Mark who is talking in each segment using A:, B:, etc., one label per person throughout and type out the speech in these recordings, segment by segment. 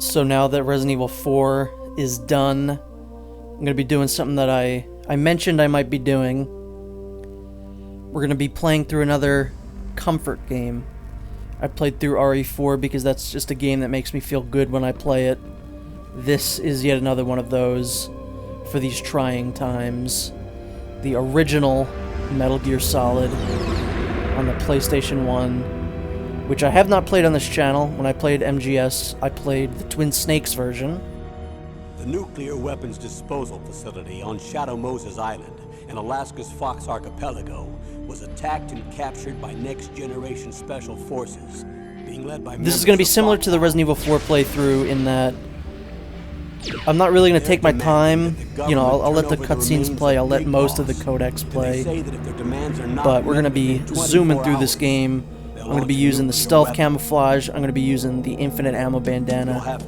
A: So now that Resident Evil 4 is done, I'm going to be doing something that I mentioned I might be doing. We're going to be playing through another comfort game. I played through RE4 because that's just a game that makes me feel good when I play it. This is yet another one of those for these trying times. The original Metal Gear Solid on the PlayStation 1, which I have not played on this channel. When I played MGS, I played the Twin Snakes version.
B: The nuclear weapons disposal facility on Shadow Moses Island in Alaska's Fox Archipelago was attacked and captured by Next-Generation Special Forces, being led by
A: This is going to be similar to the Resident Evil 4 playthrough in that I'm not really going to take my time. You know, I'll let the cutscenes play, I'll let most of the codex play, but we're going to be zooming through this game. I'm going to be using the stealth camouflage, I'm going to be using the infinite ammo bandana,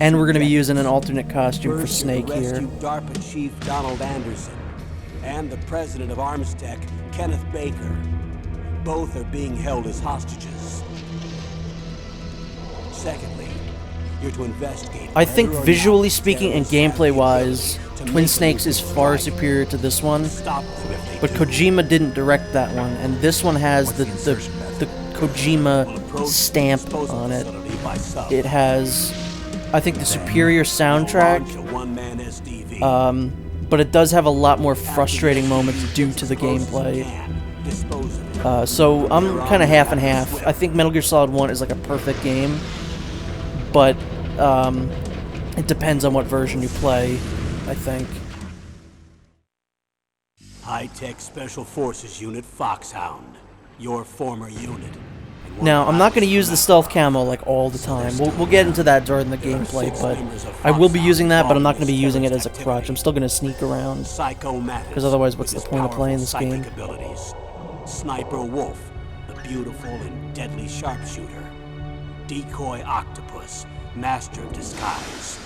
A: and we're going to be using an alternate costume for Snake here.
B: DARPA Chief Donald Anderson and the president of Armstech, Kenneth Baker. Both are being held as hostages. Secondly, you're to investigate.
A: I think visually speaking and gameplay-wise, Twin Snakes is far superior to this one, but Kojima didn't direct that one, and this one has the Kojima stamp on it. It has, I think, the superior soundtrack, but it does have a lot more frustrating moments due to the gameplay. So I'm kind of half and half. I think Metal Gear Solid 1 is like a perfect game, but it depends on what version you play, I think.
B: High-Tech Special Forces Unit Foxhound, your former unit.
A: Now, I'm not going to use the stealth camo like all the time. We'll get into that during the gameplay, but I will be using that, but I'm not going to be using it as a crutch. I'm still going to sneak around, because otherwise what's the point of playing this game?
B: Sniper Wolf, the beautiful and deadly sharpshooter. Decoy Octopus, master of disguise.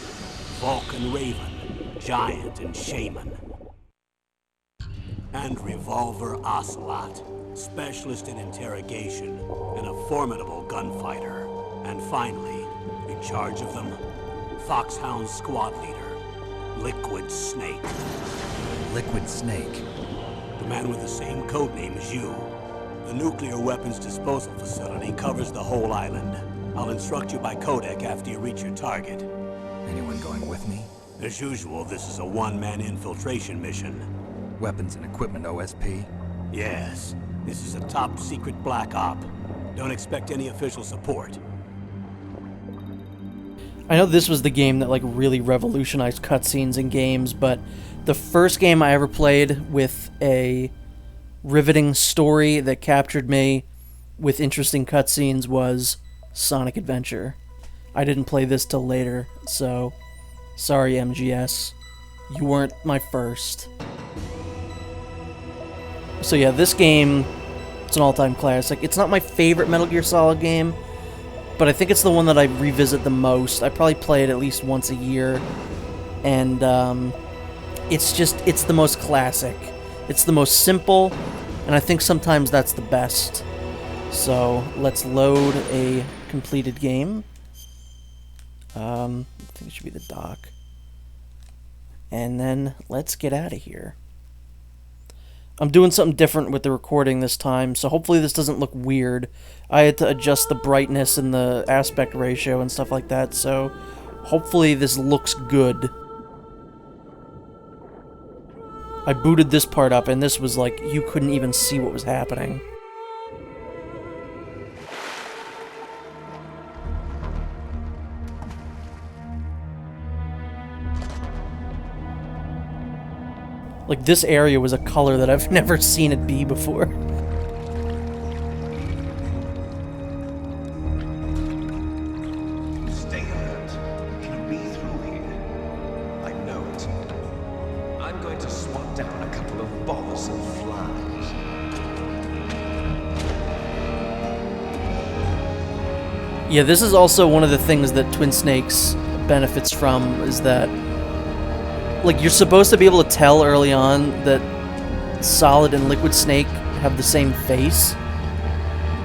B: Vulcan Raven, giant and shaman. And Revolver Ocelot, specialist in interrogation and a formidable gunfighter. And finally, in charge of them, Foxhound squad leader, Liquid Snake.
C: Liquid Snake?
B: The man with the same codename as you. The nuclear weapons disposal facility covers the whole island. I'll instruct you by codec after you reach your target.
C: Anyone going with me?
B: As usual, this is a one-man infiltration mission.
C: Weapons and equipment OSP?
B: Yes. This is a top-secret black op. Don't expect any official support.
A: I know this was the game that like really revolutionized cutscenes in games, but the first game I ever played with a riveting story that captured me with interesting cutscenes was Sonic Adventure. I didn't play this till later, so sorry MGS. You weren't my first. So yeah, this game, it's an all-time classic. It's not my favorite Metal Gear Solid game, but I think it's the one that I revisit the most. I probably play it at least once a year, and it's the most classic. It's the most simple, and I think sometimes that's the best. So let's load a completed game. I think it should be the dock. And then let's get out of here. I'm doing something different with the recording this time, so hopefully this doesn't look weird. I had to adjust the brightness and the aspect ratio and stuff like that, so hopefully this looks good. I booted this part up, and this was like, you couldn't even see what was happening. Like, this area was a color that I've never seen it be before.
D: Stay alert. It'll be through here. I know it. I'm going to swat down a couple of bothersome flies.
A: Yeah, this is also one of the things that Twin Snakes benefits from, is that like, you're supposed to be able to tell early on that Solid and Liquid Snake have the same face,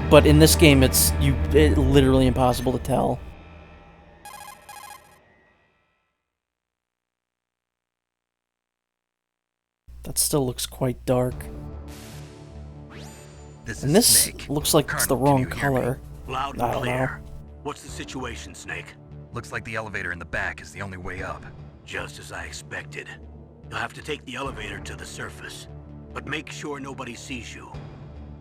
A: but in this game it's literally impossible to tell. That still looks quite dark.
C: This
A: And
C: is
A: this
C: Snake.
A: looks like it's the
C: Colonel,
A: wrong
C: can you hear me?
A: color.
B: Loud
A: I
B: and
A: don't
B: clear. What's the situation, Snake?
C: Looks like the elevator in the back is the only way up.
B: Just as I expected. You'll have to take the elevator to the surface. But make sure nobody sees you.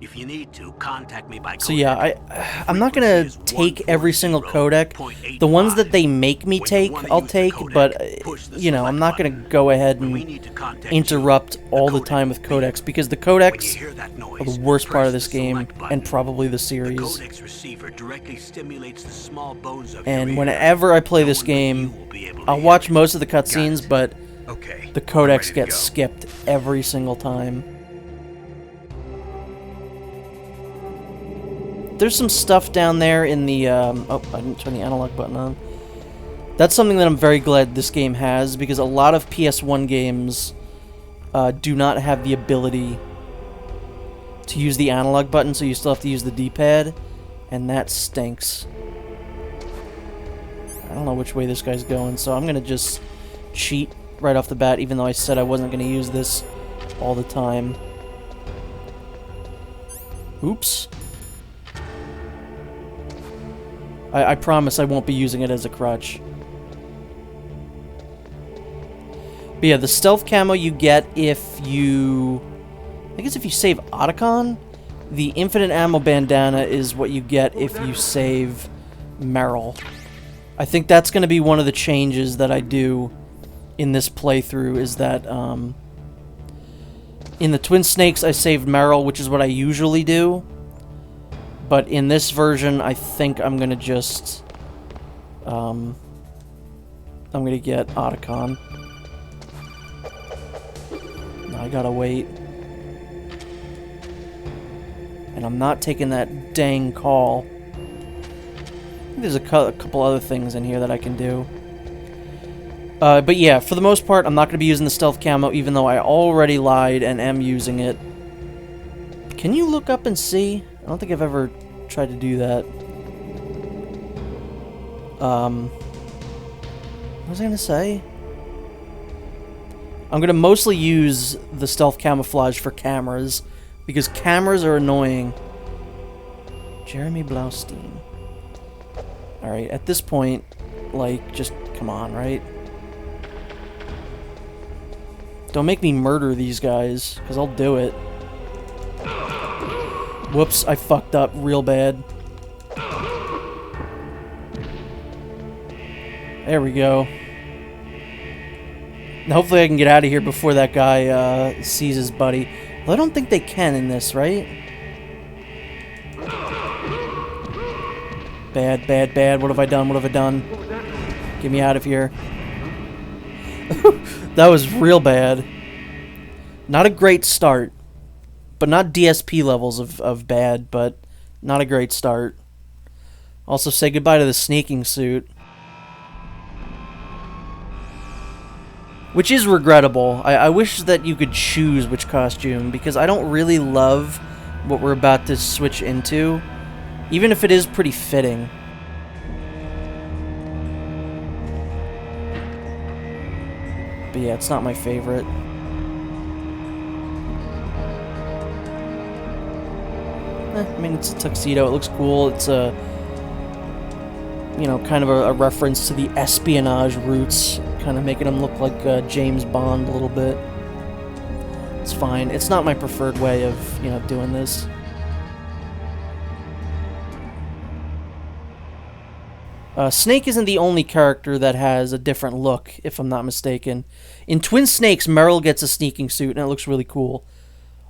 B: If you need to, contact me by codec.
A: So yeah, I'm not gonna take every single codec. The ones that they make me take, I'll take, but, you know, I'm not gonna go ahead and interrupt all the time with codecs, because the codecs are the worst part of this game, and probably the series.
B: Codex receiver directly stimulates the small bones of your
A: And
B: ear.
A: whenever I play this
B: No one but you
A: game,
B: will be able to
A: I'll
B: hear
A: watch
B: it.
A: most of the cutscenes, but
C: Okay.
A: the
C: I'm ready
A: codecs
C: to
A: get
C: go.
A: skipped every single time. There's some stuff down there in the, oh, I didn't turn the analog button on. That's something that I'm very glad this game has, because a lot of PS1 games do not have the ability to use the analog button, so you still have to use the D-pad, and that stinks. I don't know which way this guy's going, so I'm gonna just cheat right off the bat, even though I said I wasn't gonna use this all the time. Oops. I promise I won't be using it as a crutch. But yeah, the stealth camo you get if you... I think it's if you save Otacon. The infinite ammo bandana is what you get if you save Meryl. I think that's going to be one of the changes that I do in this playthrough, is that in the Twin Snakes I saved Meryl, which is what I usually do. But in this version, I think I'm gonna just, I'm gonna get Otacon. Now I gotta wait. And I'm not taking that dang call. I think there's a couple other things in here that I can do. But yeah, for the most part, I'm not gonna be using the stealth camo, even though I already lied and am using it. Can you look up and see? I don't think I've ever tried to do that. What was I gonna say? I'm gonna mostly use the stealth camouflage for cameras, because cameras are annoying. Jeremy Blaustein. Alright, at this point, like, just come on, right? Don't make me murder these guys, because I'll do it. Whoops, I fucked up real bad. There we go. Now hopefully I can get out of here before that guy sees his buddy. Well, I don't think they can in this, right? Bad, bad, bad. What have I done? What have I done? Get me out of here. That was real bad. Not a great start. But not DSP levels of bad, but not a great start. Also, say goodbye to the sneaking suit. Which is regrettable. I wish that you could choose which costume, because I don't really love what we're about to switch into, even if it is pretty fitting. But yeah, it's not my favorite. I mean, it's a tuxedo. It looks cool. It's a, you know, kind of a reference to the espionage roots, kind of making him look like James Bond a little bit. It's fine. It's not my preferred way of, you know, doing this. Snake isn't the only character that has a different look, if I'm not mistaken. In Twin Snakes, Meryl gets a sneaking suit, and it looks really cool.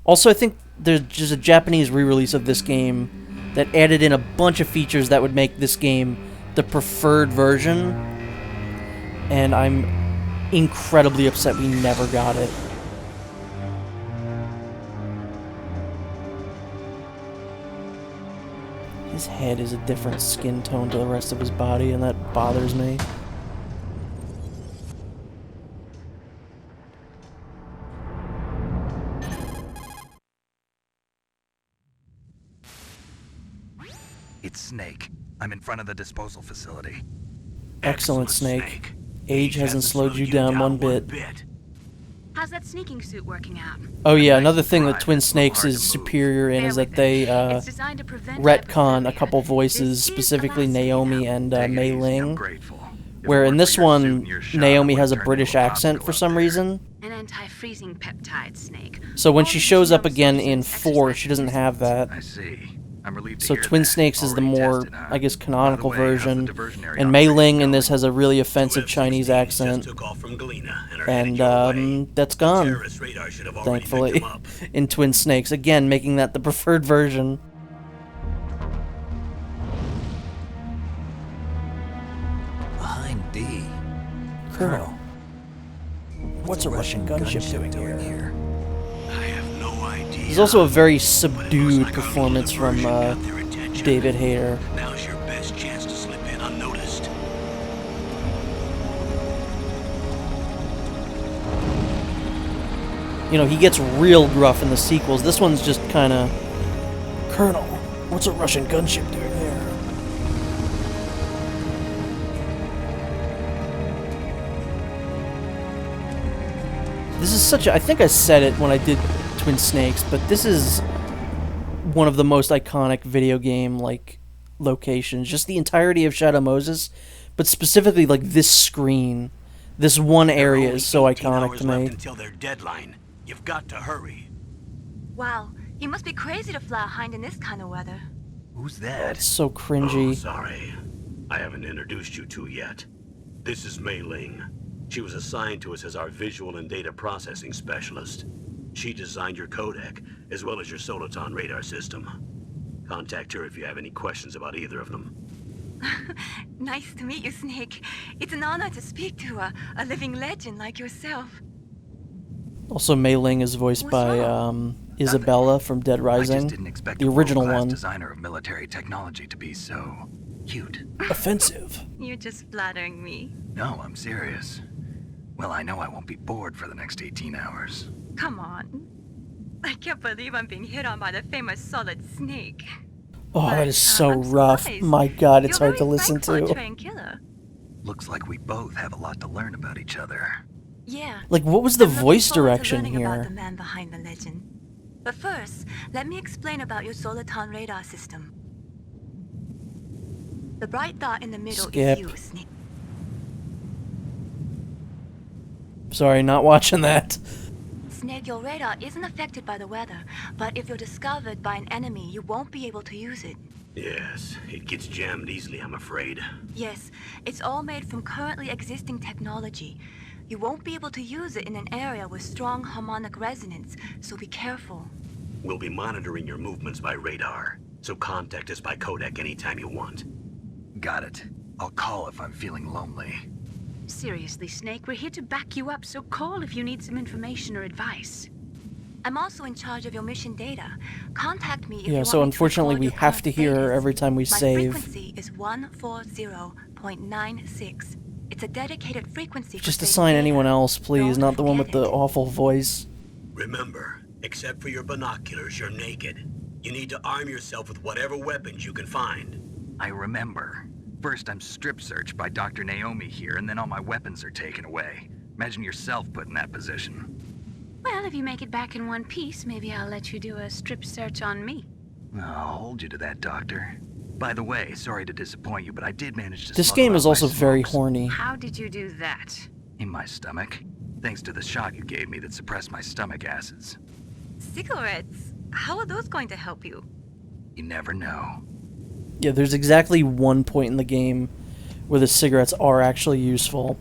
A: Also, I think there's just a Japanese re-release of this game that added in a bunch of features that would make this game the preferred version, and I'm incredibly upset we never got it. His head is a different skin tone to the rest of his body, and that bothers me.
C: It's Snake. I'm in front of the disposal facility.
A: Excellent, Snake. Age hasn't slowed you down one bit.
E: How's that sneaking suit working out?
A: Oh yeah, another thing that Twin Snakes is superior in is that they
E: It's designed to prevent
A: retcon a
E: hypothermia.
A: couple voices,
E: This is
A: specifically
E: Alaska
A: Naomi
E: now.
A: and
C: Take it
A: Mei
C: easy, I'm
A: Ling,
C: grateful. If it
A: where in
C: weren't
A: this
C: for your suit
A: one,
C: and your shot, I
A: Naomi
C: would've
A: has a
C: turned
A: British
C: into a
A: accent
C: hospital
A: for
C: out
A: some
C: there.
A: reason.
E: An anti-freezing peptide, Snake.
A: So when
E: All
A: she
E: the
A: shows up
E: genome
A: again in
E: substance
A: 4,
E: exercise
A: she doesn't
E: uses
A: have that.
C: I see. I'm relieved to
A: So
C: hear
A: Twin
C: that.
A: Snakes is the
C: Already
A: more,
C: tested, huh?
A: I guess,
C: By the
A: canonical
C: way, how's the
A: version.
C: diversionary
A: And Mei
C: operation
A: Ling in this
C: going?
A: has a really offensive
B: Two
A: Chinese
B: F-16s
A: accent.
B: just took off from Galena and are
A: And
B: headed your way.
A: that's
B: The
A: gone,
B: terrorist radar should have already picked
A: thankfully,
B: them up.
A: in Twin Snakes. Again, making that the preferred version.
F: Behind D.
A: Colonel, what's a Russian gunship doing here?
B: I have no idea.
A: There's also a very
B: But it looks
A: subdued
B: like our little
A: performance from
B: diversion got their attention.
A: David Hayter.
B: Now's your best chance to slip in unnoticed.
A: You know, he gets real gruff in the sequels. This one's just kind of, Colonel, what's a Russian gunship doing there? This is such a, I think I said it when I did Twin Snakes, but this is one of the most iconic video game, like, locations. Just the entirety of Shadow Moses, but specifically, like, this screen. This one
B: There are
A: area
B: only
A: is so
B: 18
A: iconic
B: hours
A: to
B: left
A: me.
B: until their deadline. You've got to hurry.
E: Wow, you must be crazy to fly a hind in this kind of weather.
C: Who's that?
A: It's so
B: Oh,
A: cringy.
B: sorry. I haven't introduced you to yet. This is Mei Ling. She was assigned to us as our visual and data processing specialist. She designed your codec, as well as your Soliton radar system. Contact her if you have any questions about either of them.
E: Nice to meet you, Snake. It's an honor to speak to a living legend like yourself.
A: Also, Mei Ling is voiced
E: What's
A: by Isabella from Dead
C: I
A: Rising,
C: just didn't expect
A: the
C: a
A: original
C: world-class
A: one.
C: designer of military technology to be so cute.
A: Offensive.
E: You're just flattering me.
C: No, I'm serious. Well, I know I won't be bored for the next 18 hours.
E: Come on. I can't believe I'm being hit on by the famous Solid Snake.
A: Oh,
E: But,
A: that is so
E: I'm
A: rough.
E: surprised.
A: My God, it's
E: You're
A: hard to
E: very
A: listen
E: frank for a
A: to.
E: trained killer.
C: Looks like we both have a lot to learn about each other.
E: Yeah.
A: Like, what was the
E: I'm looking
A: voice
E: forward to
A: direction
E: learning about
A: here?
E: the man behind the legend. But first, let me explain about your Soliton radar system. The bright dot in the middle
A: Skip.
E: is you, Snake.
A: Sorry, not watching that.
E: Snake, your radar isn't affected by the weather, but if you're discovered by an enemy, you won't be able to use it.
B: Yes, it gets jammed easily, I'm afraid.
E: Yes, it's all made from currently existing technology. You won't be able to use it in an area with strong harmonic resonance, so be careful.
B: We'll be monitoring your movements by radar, so contact us by codec anytime you want.
C: Got it. I'll call if I'm feeling lonely.
G: Seriously, Snake, we're here to back you up, so call if you need some information or advice.
E: I'm also in charge of your mission data. Contact me if
A: Yeah,
E: you
A: so
E: want me to
A: unfortunately
E: record
A: we
E: your
A: have
E: current
A: to hear her
E: status.
A: every time we
E: My
A: save.
E: frequency is 140.96. It's a dedicated frequency for
A: Just
E: safe
A: assign
E: data.
A: anyone else, please,
E: Don't
A: not the one with
E: forget
A: the
E: it.
A: awful voice.
B: Remember, except for your binoculars, you're naked. You need to arm yourself with whatever weapons you can find.
C: I remember. First, I'm strip searched by Dr. Naomi here, and then all my weapons are taken away. Imagine yourself put in that position.
G: Well, if you make it back in one piece, maybe I'll let you do a strip search on me.
C: I'll hold you to that, Doctor. By the way, sorry to disappoint you, but I did manage to
A: This
C: smuggle
A: game
C: out
A: is
C: my
A: also very
C: smokes
A: horny.
G: How did you do that?
C: in my stomach, thanks to the shot you gave me that suppressed my stomach acids.
E: Cigarettes? How are those going to help you?
C: You never know.
A: Yeah, there's exactly one point in the game where the cigarettes are actually useful.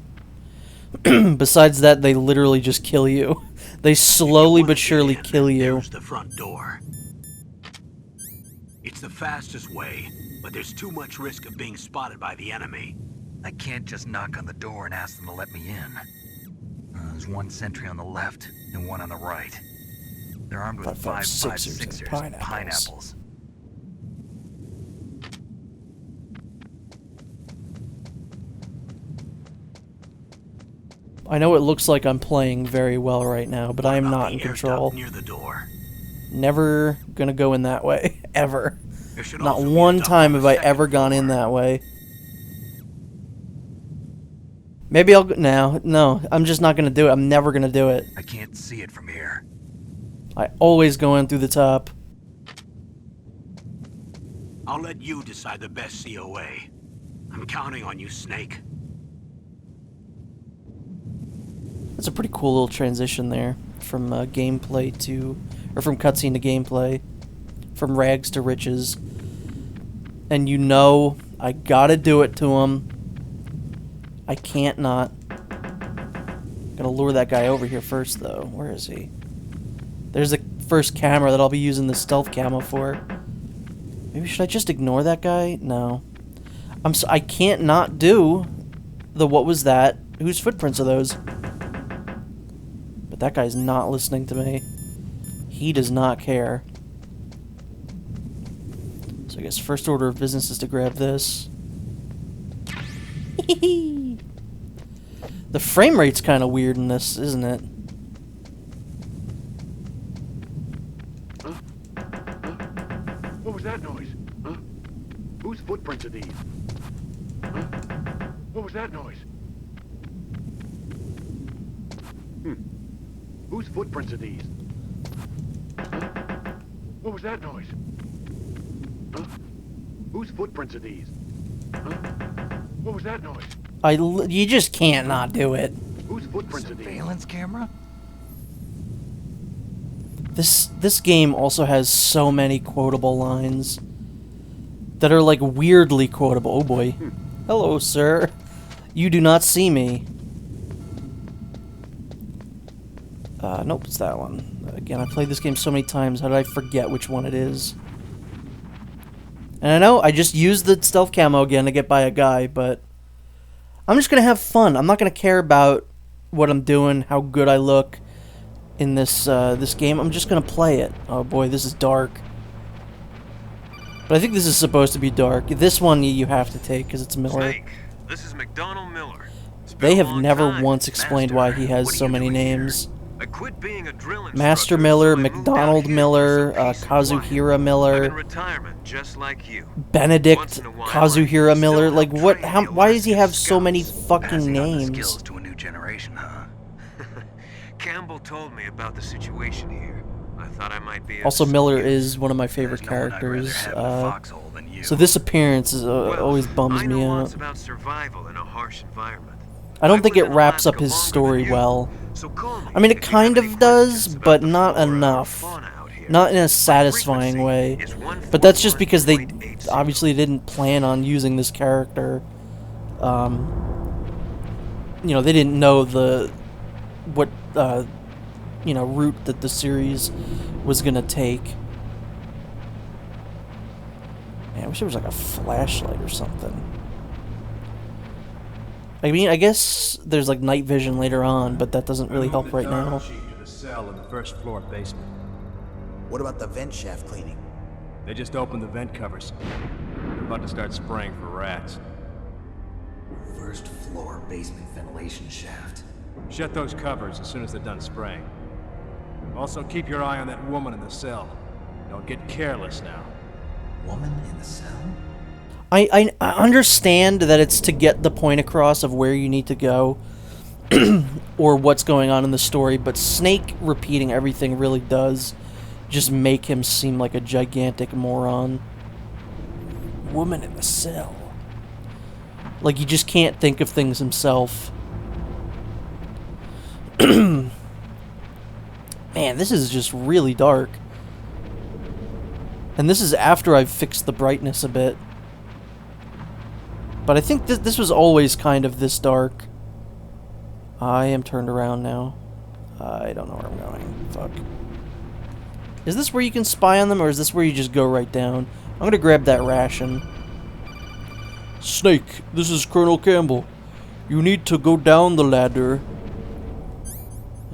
A: Besides that, they literally just kill you. They slowly but surely kill you.
B: There's the front door. It's the fastest way, but there's too much risk of being spotted by the enemy.
C: I can't just knock on the door and ask them to let me in. There's one sentry on the left and one on the right. They're armed with
A: 5.56ers and
C: 5.56ers and
A: pineapples.
C: pineapples.
A: I know it looks like I'm playing very well right now, but I am
B: About
A: not
B: the
A: in
B: air
A: control.
B: duct near the door.
A: Never gonna go in that way, ever.
B: There should
A: Not
B: also be a
A: one
B: duct
A: time
B: on
A: have
B: the
A: I
B: second
A: ever gone in
B: floor.
A: that way. Maybe I'll go... No, I'm just not gonna do it. I'm never gonna do it.
C: I can't see it from here.
A: I always go in through the top.
B: I'll let you decide the best COA. I'm counting on you, Snake.
A: That's a pretty cool little transition there. From gameplay to... Or from cutscene to gameplay. From rags to riches. And you know, I gotta do it to him. I can't not. Gotta lure that guy over here first, though. Where is he? There's the first camera that I'll be using the stealth camo for. Maybe should I just ignore that guy? No. I can't not do the what was that? Whose footprints are those? But that guy's not listening to me. He does not care. So I guess first order of business is to grab this. The frame rate's kind of weird in this, isn't it?
H: What was that noise? Huh? Whose footprints are these? Huh? What was that noise? Whose footprints are these? Huh? What was that noise? Huh? Whose footprints are these? Huh? What was that noise?
A: You just can't not do it.
H: Whose footprints are these?
C: Surveillance camera?
A: This game also has so many quotable lines that are like weirdly quotable. Oh boy. Hello, sir. You do not see me. Nope, it's that one. Again, I played this game so many times, how did I forget which one it is? And I know I just used the stealth camo again to get by a guy, but I'm just gonna have fun. I'm not gonna care about what I'm doing, how good I look in this this game. I'm just gonna play it. Oh boy, this is dark. But I think this is supposed to be dark. This one you have to take because it's Miller.
I: Snake, this is McDonald Miller.
A: They have never once explained why he has so many names.
I: I quit being a drill instructor,
A: Master Miller,
I: so I moved
A: McDonald
I: out here
A: Miller,
I: for some peace and
A: Kazuhira
I: quiet. I'm in
A: Miller,
I: retirement, just like you.
A: Benedict
I: Once in a while,
A: Kazuhira
I: I
A: Miller.
I: still
A: Like
I: help
A: what?
I: train
A: How?
I: the
A: Why does he have
I: Alaskan
A: so many
I: scouts.
A: fucking
C: Passing on the
A: names?
C: skills to a new generation, huh?
I: Campbell told me about the situation here. I thought I might be.
A: Also,
I: of
A: Miller
I: some
A: is
I: use.
A: one of my favorite
C: There's no one I'd rather
A: characters.
C: have in a foxhole than you.
A: So this appearance is
I: Well,
A: always bums
I: I
A: me
I: know
A: out.
I: lots about survival in a harsh environment.
A: I don't think
I: I've
A: it
I: lived in
A: wraps up
I: Alaska
A: his
I: longer
A: story
I: than you,
A: well.
I: so call me
A: I mean, it
I: if you
A: kind
I: have any
A: of does,
I: questions about
A: but
I: the
A: not
I: flora or
A: enough.
I: fauna out here.
A: Not in a
I: My
A: satisfying way.
I: frequency is
A: But that's just because they
I: 141.80.
A: obviously didn't plan on using this character. You know, they didn't know what route that the series was gonna take. Man, I wish there was like a flashlight or something. I mean, I guess there's like night vision later on, but that doesn't really help right now.
J: To the cell in the first floor basement.
F: What about the vent shaft cleaning?
J: They just opened the vent covers. They're about to start spraying for rats.
F: First floor basement ventilation shaft.
J: Shut those covers as soon as they're done spraying. Also, keep your eye on that woman in the cell. Don't get careless now.
F: Woman in the cell?
A: I understand that it's to get the point across of where you need to go or what's going on in the story, but Snake repeating everything really does just make him seem like a gigantic moron. Woman in the cell. Like, he just can't think of things himself. Man, this is just really dark. And this is after I've fixed the brightness a bit. But I think this was always kind of this dark. I am turned around now. I don't know where I'm going. Fuck. Is this where you can spy on them, or is this where you just go right down? I'm gonna grab that ration. Snake, this is Colonel Campbell. You need to go down the ladder.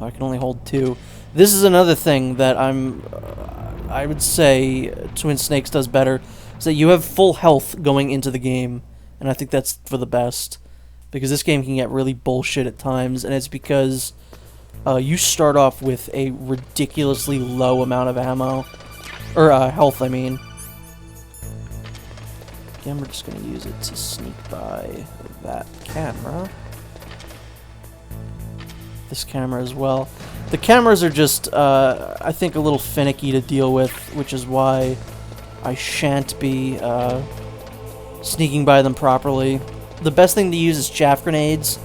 A: I can only hold 2. This is another thing that I would say Twin Snakes does better, is that you have full health going into the game. And I think that's for the best. Because this game can get really bullshit at times, and it's because you start off with a ridiculously low amount of ammo. Or health, I mean. Again, we're just going to use it to sneak by that camera. this camera as well. The cameras are just, I think, a little finicky to deal with, which is why I shan't be sneaking by them properly. The best thing to use is chaff grenades,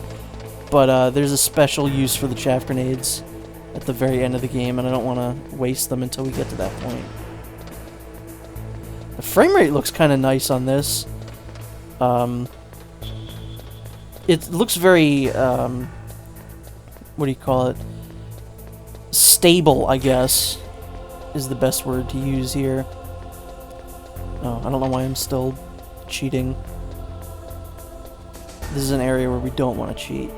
A: but there's a special use for the chaff grenades at the very end of the game, and I don't want to waste them until we get to that point. The frame rate looks kind of nice on this. It looks very, what do you call it? Stable, I guess, is the best word to use here. Oh, I don't know why I'm still cheating. This is an area where we don't want to cheat.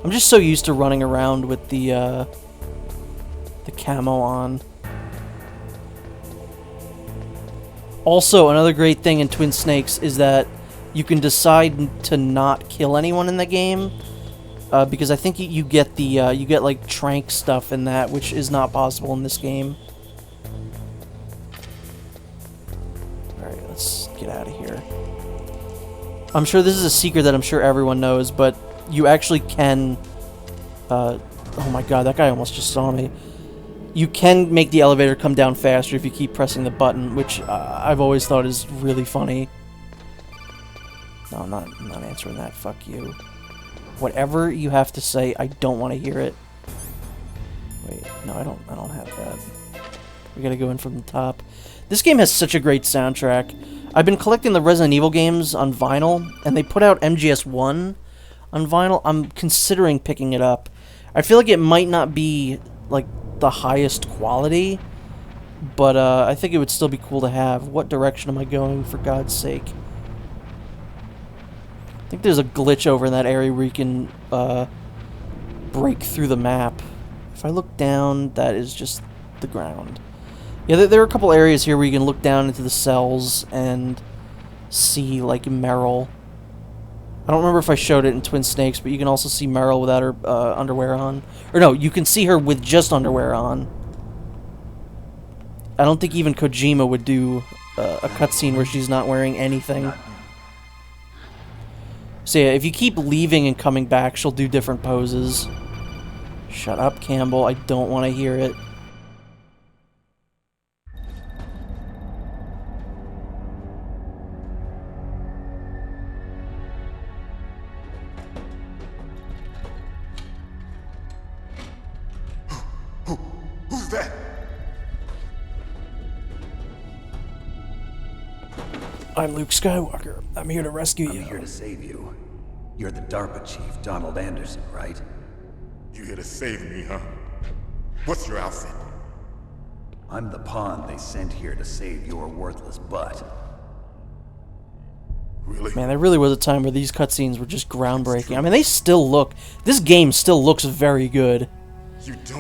A: I'm just so used to running around with the camo on. Also, another great thing in Twin Snakes is that you can decide to not kill anyone in the game, because I think you get the you get like trank stuff in that, which is not possible in this game. All right, let's get out of here. I'm sure this is a secret that I'm sure everyone knows, but you actually can... oh my god, that guy almost just saw me. You can make the elevator come down faster if you keep pressing the button, which I've always thought is really funny. No, I'm not answering that. Fuck you. Whatever you have to say, I don't want to hear it. Wait, no, I don't have that. We gotta go in from the top. This game has such a great soundtrack. I've been collecting the Resident Evil games on vinyl, and they put out MGS1 on vinyl. I'm considering picking it up. I feel like it might not be, like, the highest quality, but I think it would still be cool to have. What direction am I going, for God's sake? I think there's a glitch over in that area where you can break through the map. If I look down, that is just the ground. Yeah, there are a couple areas here where you can look down into the cells and see, like, Meryl. I don't remember if I showed it in Twin Snakes, but you can also see Meryl without her underwear on. Or no, you can see her with just underwear on. I don't think even Kojima would do a cutscene where she's not wearing anything. So yeah, if you keep leaving and coming back, she'll do different poses. Shut up, Campbell. I don't want to hear it.
H: Who's that?
A: I'm Luke Skywalker. I'm here to rescue you.
F: I'm here to save you. You're the DARPA chief, Donald Anderson, right?
H: You here to save me, huh? What's your outfit?
F: I'm the pawn they sent here to save your worthless butt.
H: Really?
A: Man, there really was a time where these cutscenes were just groundbreaking. I mean, they still look... This game still looks very good.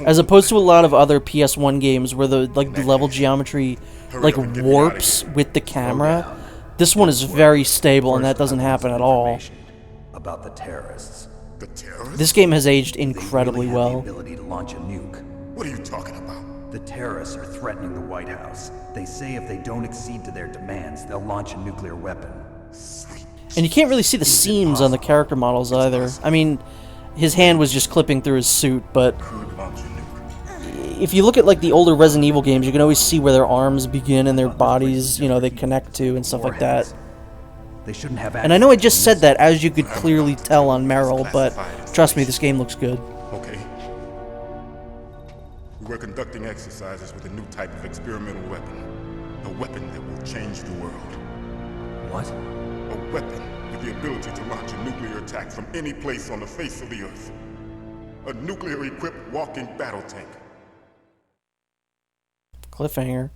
A: As opposed to a lot of other PS1 games where the level geometry like warps with the camera. This one is very stable, and that doesn't happen at all.
F: About the terrorists.
H: The terrorists?
A: This game has aged incredibly
F: They
A: well.
F: have the ability to launch a nuke.
H: What are you talking about?
F: The terrorists are threatening the White House. They say if they don't accede to their demands, they'll launch a nuclear weapon.
A: And you can't really see the seams on the character models either. I mean, his hand was just clipping through his suit, but if you look at like the older Resident Evil games, you can always see where their arms begin and their bodies, you know, they connect to and stuff like that.
F: They shouldn't have.
A: And I know I just said that, as you could clearly tell on Meryl, but trust me, this game looks good.
H: Okay. We were conducting exercises with a new type of experimental weapon. A weapon that will change the world.
F: What?
H: A weapon with the ability to launch a nuclear attack from any place on the face of the Earth. A nuclear-equipped walking battle tank.
A: Cliffhanger.